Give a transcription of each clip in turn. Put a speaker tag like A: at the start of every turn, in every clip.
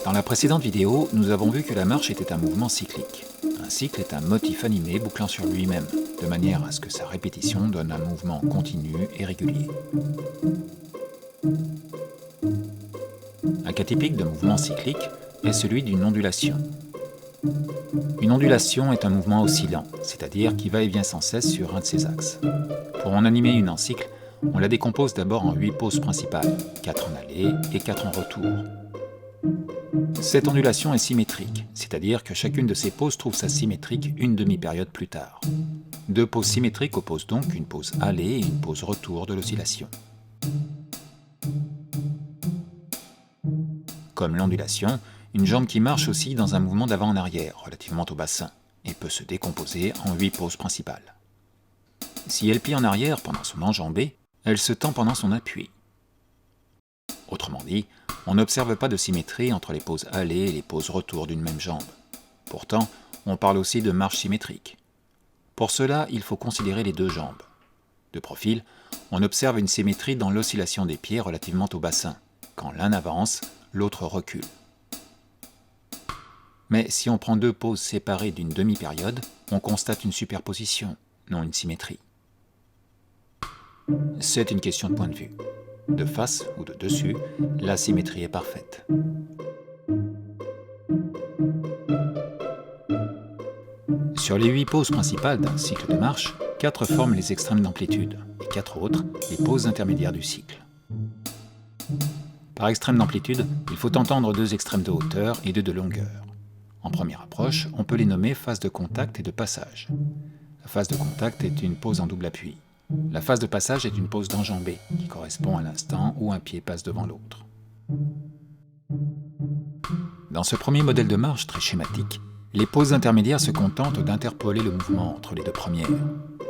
A: Dans la précédente vidéo, nous avons vu que la marche était un mouvement cyclique. Un cycle est un motif animé bouclant sur lui-même, de manière à ce que sa répétition donne un mouvement continu et régulier. Un cas typique de mouvement cyclique est celui d'une ondulation. Une ondulation est un mouvement oscillant, c'est-à-dire qui va et vient sans cesse sur un de ses axes. Pour en animer une en cycle, on la décompose d'abord en 8 pauses principales, 4 en aller et 4 en retour. Cette ondulation est symétrique, c'est-à-dire que chacune de ces pauses trouve sa symétrique une demi-période plus tard. 2 pauses symétriques opposent donc une pause aller et une pause retour de l'oscillation. Comme l'ondulation, une jambe qui marche oscille dans un mouvement d'avant en arrière, relativement au bassin, et peut se décomposer en 8 pauses principales. Si elle plie en arrière pendant son enjambée, elle se tend pendant son appui. Autrement dit, on n'observe pas de symétrie entre les pauses aller et les pauses retour d'une même jambe. Pourtant, on parle aussi de marche symétrique. Pour cela, il faut considérer les deux jambes. De profil, on observe une symétrie dans l'oscillation des pieds relativement au bassin. Quand l'un avance, l'autre recule. Mais si on prend 2 pauses séparées d'une demi-période, on constate une superposition, non une symétrie. C'est une question de point de vue. De face ou de dessus, la symétrie est parfaite. Sur les 8 pauses principales d'un cycle de marche, 4 forment les extrêmes d'amplitude et 4 autres les pauses intermédiaires du cycle. Par extrême d'amplitude, il faut entendre 2 extrêmes de hauteur et 2 de longueur. En première approche, on peut les nommer phase de contact et de passage. La phase de contact est une pause en double appui. La phase de passage est une pause d'enjambée, qui correspond à l'instant où un pied passe devant l'autre. Dans ce premier modèle de marche très schématique, les pauses intermédiaires se contentent d'interpoler le mouvement entre les 2 premières.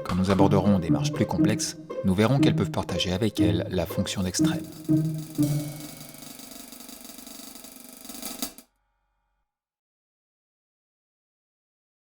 A: Quand nous aborderons des marches plus complexes, nous verrons qu'elles peuvent partager avec elles la fonction d'extrême.